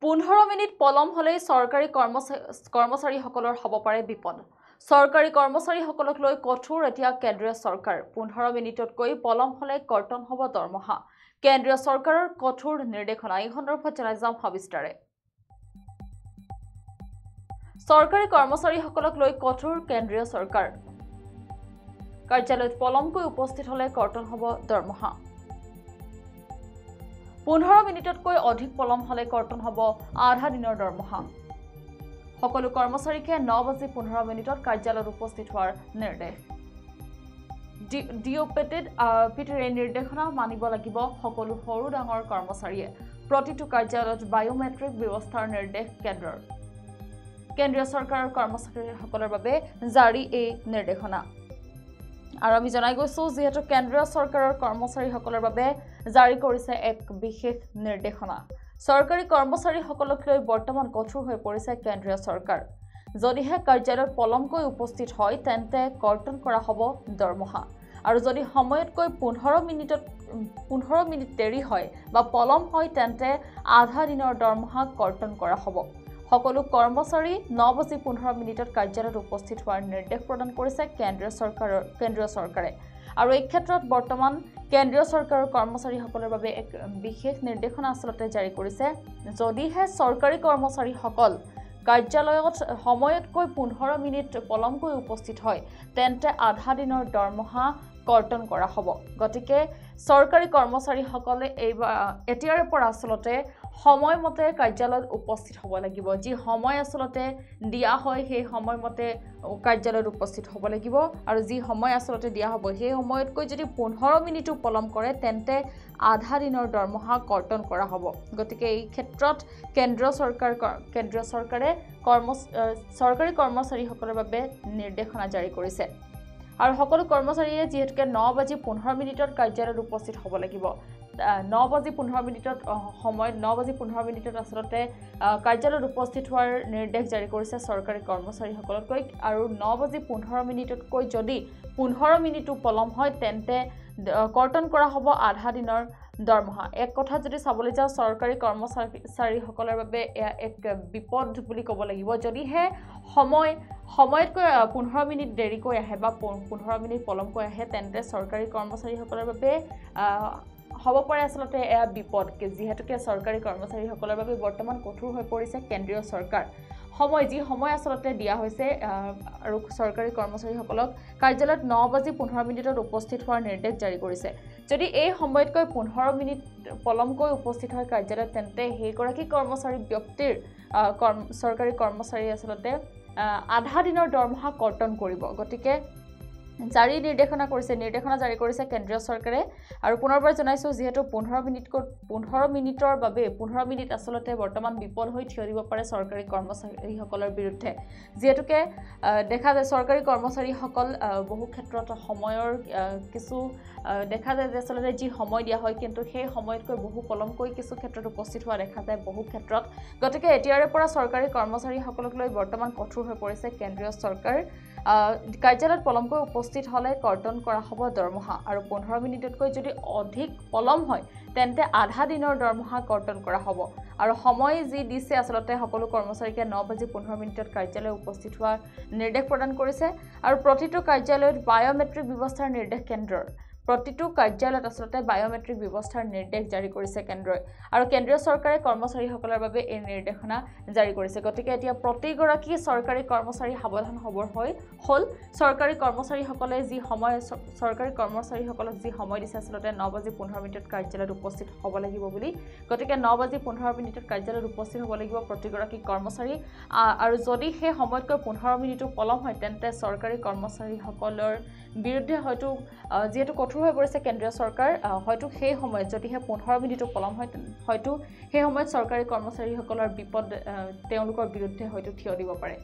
15 minute পলম হলেই চৰকাৰী কৰ্মচাৰীসকলৰ হ'ব পাৰে বিপদ। চৰকাৰী কৰ্মচাৰীসকলক লৈ কঠোৰ এতিয়া কেন্দ্ৰীয় চৰকাৰ। 15 মিনিটতকৈ পলম হলে কৰ্তন হ'ব দৰমহা। কেন্দ্ৰীয় চৰকাৰৰ কঠোৰ নিৰ্দেশনা। এই সন্দৰ্ভত জনাই যাম সবিস্তাৰে। চৰকাৰী কৰ্মচাৰীসকলক লৈ কঠোৰ কেন্দ্ৰীয় চৰকাৰ। কাৰ্যালয়ত পলমকৈ উপস্থিত হলে কৰ্তন হ'ব দৰমহা। 15 মিনিটতকৈ অধিক পলম হলে কৰ্তন হ'ব আধা দিনৰ দৰমহা। সকলো কৰ্মচাৰীকে 9:15 মিনিটত কাৰ্যালয়ত উপস্থিত হোৱাৰ নিৰ্দেশ। ডিঅ'পিটিৰ এই নিৰ্দেশনা মানিব লাগিব সকলো সৰু ডাঙৰ কৰ্মচাৰীয়ে। প্ৰতিটো কাৰ্যালয়ত বায়োমেট্ৰিক ব্যৱস্থাৰ নিৰ্দেশ কেন্দ্ৰৰ। কেন্দ্ৰীয় চৰকাৰৰ কৰ্মচাৰীসকলৰ বাবে জাৰি এই নিৰ্দেশনা। আৰু আমি জনাই গৈছো যেহেতু কেন্দ্ৰীয় চৰকাৰৰ কৰ্মচাৰীসকলৰ বাবে জাৰি কৰিছে এক বিশেষ নিৰ্দেশনা। চৰকাৰী কৰ্মচাৰীসকলক লৈ বৰ্তমান কঠোৰ হৈ পৰিছে কেন্দ্ৰীয় চৰকাৰ। যদিহে কাৰ্যালয়ত পলমকৈ উপস্থিত হয় তেন্তে কৰ্তন কৰা হ'ব দৰমহা। আৰু যদি সময়তকৈ 15 মিনিট দেৰি হয় বা পলম হয় তেন্তে আধা দিনৰ দৰমহা কৰ্তন কৰা হ'ব। সকলো কৰ্মচাৰী 9:15 মিনিটত কাৰ্যালয়ত উপস্থিত হোৱাৰ নিৰ্দেশ প্ৰদান কৰিছে কেন্দ্ৰীয় চৰকাৰে। আৰু এই ক্ষেত্ৰত বৰ্তমান কেন্দ্ৰীয় চৰকাৰৰ কৰ্মচাৰীসকলৰ বাবে এক বিশেষ নিৰ্দেশনা আচলতে জাৰি কৰিছে। যদিহে চৰকাৰী কৰ্মচাৰীসকল কাৰ্যালয়ত সময়তকৈ 15 মিনিট পলমকৈ উপস্থিত হয় তেন্তে আধা দিনৰ দৰমহা কৰ্তন কৰা হ'ব। গতিকে চৰকাৰী কৰ্মচাৰীসকলে এতিয়াৰে পৰা আচলতে সময়মতে কাৰ্যালয়ত উপস্থিত হ'ব লাগিব। যি সময় আচলতে দিয়া হয় সেই সময়মতে কাৰ্যালয়ত উপস্থিত হ'ব লাগিব। আৰু যি সময় আচলতে দিয়া হ'ব সেই সময়তকৈ যদি 15 মিনিটো পলম কৰে তেন্তে আধা দিনৰ দৰমহা কৰ্তন কৰা হ'ব। গতিকে এই ক্ষেত্ৰত কেন্দ্ৰীয় চৰকাৰে চৰকাৰী কৰ্মচাৰীসকলৰ বাবে নিৰ্দেশনা জাৰি কৰিছে। আৰু সকলো কৰ্মচাৰীয়ে যিহেতুকে 9:15 মিনিটত কাৰ্যালয়ত উপস্থিত হ'ব লাগিব। 9:15 মিনিটত 9:15 মিনিটত আচলতে কাৰ্যালয়ত উপস্থিত হোৱাৰ নিৰ্দেশ জাৰি কৰিছে চৰকাৰী কৰ্মচাৰীসকলকৈ। আৰু 9:15 মিনিটতকৈ যদি 15 মিনিটো পলম হয় তেন্তে কৰ্তন কৰা হ'ব আধা দিনৰ দৰমহা। এক কথা যদি চাবলৈ যাওঁ চৰকাৰী কৰ্মচাৰীসকলৰ বাবে এয়া এক বিপদ বুলি ক'ব লাগিব। যদিহে সময়তকৈ 15 মিনিট দেৰিকৈ আহে বা 15 মিনিট পলমকৈ আহে তেন্তে চৰকাৰী কৰ্মচাৰীসকলৰ বাবে হ'ব পাৰে আচলতে এয়া বিপদ। যিহেতুকে চৰকাৰী কৰ্মচাৰীসকলৰ বাবে বৰ্তমান কঠোৰ হৈ পৰিছে কেন্দ্ৰীয় চৰকাৰ। যি সময় আচলতে দিয়া হৈছে আৰু চৰকাৰী কৰ্মচাৰীসকলক কাৰ্যালয়ত 9:15 মিনিটত উপস্থিত হোৱাৰ নিৰ্দেশ জাৰি কৰিছে। যদি এই সময়তকৈ 15 মিনিট পলমকৈ উপস্থিত হয় কাৰ্যালয়ত তেন্তে সেইগৰাকী ব্যক্তিৰ চৰকাৰী কৰ্মচাৰী আচলতে আধা দিনৰ দৰমহা কৰ্তন কৰিব। গতিকে নিৰ্দেশনা জাৰি কৰিছে কেন্দ্ৰীয় চৰকাৰে। আৰু পুনৰবাৰ জনাইছোঁ যিহেতু 15 মিনিটৰ বাবে 15 মিনিট আচলতে বৰ্তমান বিপদ হৈ থিয় দিব পাৰে চৰকাৰী কৰ্মচাৰীসকলৰ বিৰুদ্ধে। যিহেতুকে দেখা যায় চৰকাৰী কৰ্মচাৰীসকল বহু ক্ষেত্ৰত সময়ৰ কিছু দেখা যায় যে আচলতে যি সময় দিয়া হয় কিন্তু সেই সময়তকৈ বহু পলমকৈ কিছু ক্ষেত্ৰত উপস্থিত হোৱা দেখা যায় বহু ক্ষেত্ৰত। গতিকে এতিয়াৰে পৰা চৰকাৰী কৰ্মচাৰীসকলক লৈ বৰ্তমান কঠোৰ হৈ পৰিছে কেন্দ্ৰীয় চৰকাৰ। কাৰ্যালয়ত পলমকৈ উপস্থিত হ'লে কৰ্তন কৰা হ'ব দৰমহা। আৰু 15 মিনিটতকৈ যদি অধিক পলম হয় তেন্তে আধা দিনৰ দৰমহা কৰ্তন কৰা হ'ব। আৰু সময় যি দিছে আচলতে সকলো কৰ্মচাৰীকে 9:15 মিনিটত কাৰ্যালয়ত উপস্থিত হোৱাৰ নিৰ্দেশ প্ৰদান কৰিছে। আৰু প্ৰতিটো কাৰ্যালয়ত বায়োমেট্ৰিক ব্যৱস্থাৰ নিৰ্দেশ কেন্দ্ৰৰ। প্ৰতিটো কাৰ্যালয়ত আচলতে বায়োমেট্ৰিক ব্যৱস্থাৰ নিৰ্দেশ জাৰি কৰিছে কেন্দ্ৰই। আৰু কেন্দ্ৰীয় চৰকাৰে কৰ্মচাৰীসকলৰ বাবে এই নিৰ্দেশনা জাৰি কৰিছে। গতিকে এতিয়া প্ৰতিগৰাকী চৰকাৰী কৰ্মচাৰী সাৱধান হ'বৰ হ'ল। চৰকাৰী কৰ্মচাৰীসকলক যি সময় দিছে আচলতে 9:15 মিনিটত কাৰ্যালয়ত উপস্থিত হ'ব লাগিব বুলি। গতিকে 9:15 মিনিটত কাৰ্যালয়ত উপস্থিত হ'ব লাগিব প্ৰতিগৰাকী কৰ্মচাৰী। আৰু যদি সেই সময়তকৈ 15 মিনিটো পলম হয় তেন্তে চৰকাৰী কৰ্মচাৰীসকলৰ বিৰুদ্ধে হয়তো যিহেতু কঠোৰ হৈ পৰিছে কেন্দ্ৰীয় চৰকাৰ হয়তো সেই সময়ত যদিহে 15 মিনিটো পলম হয় হয়তো সেই সময়ত চৰকাৰী কৰ্মচাৰীসকলৰ বিপদ তেওঁলোকৰ বিৰুদ্ধে হয়তো থিয় দিব পাৰে।